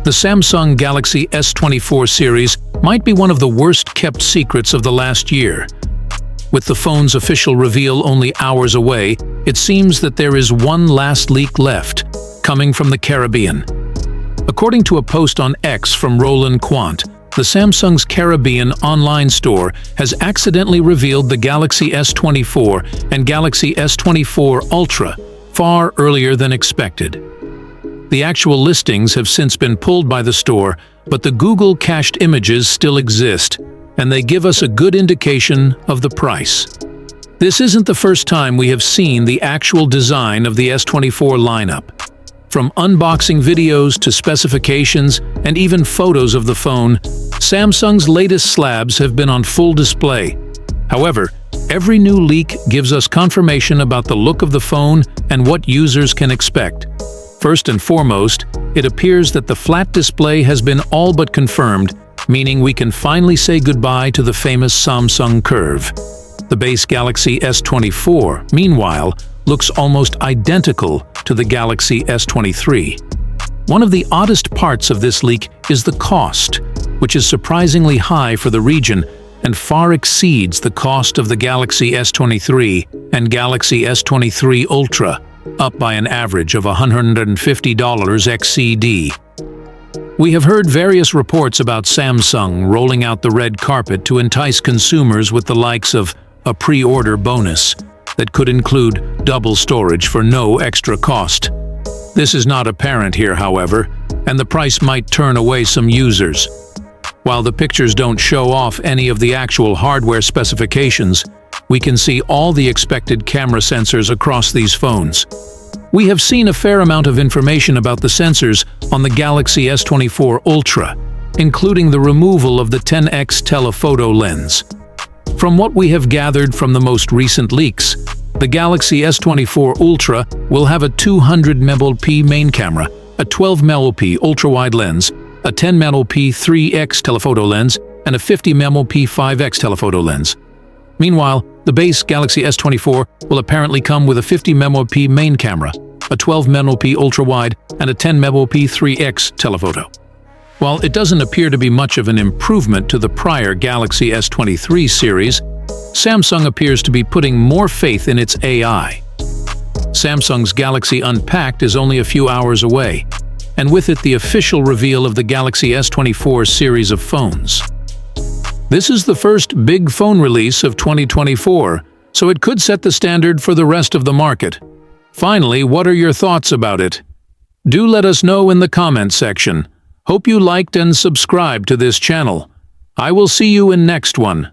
The Samsung Galaxy S24 series might be one of the worst-kept secrets of the last year. With the phone's official reveal only hours away, it seems that there is one last leak left, coming from the Caribbean. According to a post on X from Roland Quant, the Samsung's Caribbean online store has accidentally revealed the Galaxy S24 and Galaxy S24 Ultra far earlier than expected. The actual listings have since been pulled by the store, but the Google cached images still exist, and they give us a good indication of the price. This isn't the first time we have seen the actual design of the S24 lineup. From unboxing videos to specifications and even photos of the phone, Samsung's latest slabs have been on full display. However, every new leak gives us confirmation about the look of the phone and what users can expect. First and foremost, it appears that the flat display has been all but confirmed, meaning we can finally say goodbye to the famous Samsung curve. The base Galaxy S24, meanwhile, looks almost identical to the Galaxy S23. One of the oddest parts of this leak is the cost, which is surprisingly high for the region and far exceeds the cost of the Galaxy S23 and Galaxy S23 Ultra, up by an average of $150 XCD. We have heard various reports about Samsung rolling out the red carpet to entice consumers with the likes of a pre-order bonus that could include double storage for no extra cost. This is not apparent here, however, and the price might turn away some users. While the pictures don't show off any of the actual hardware specifications, we can see all the expected camera sensors across these phones. We have seen a fair amount of information about the sensors on the Galaxy S24 Ultra, including the removal of the 10x telephoto lens. From what we have gathered from the most recent leaks, the Galaxy S24 Ultra will have a 200 megapixel main camera, a 12 megapixel ultra-wide lens, a 10 megapixel 3x telephoto lens, and a 50 megapixel 5x telephoto lens. Meanwhile, the base Galaxy S24 will apparently come with a 50 megapixel main camera, a 12 megapixel ultra-wide, and a 10 megapixel 3x telephoto. While it doesn't appear to be much of an improvement to the prior Galaxy S23 series, Samsung appears to be putting more faith in its AI. Samsung's Galaxy Unpacked is only a few hours away, and with it the official reveal of the Galaxy S24 series of phones. This is the first big phone release of 2024, so it could set the standard for the rest of the market. Finally, what are your thoughts about it? Do let us know in the comment section. Hope you liked and subscribed to this channel. I will see you in next one.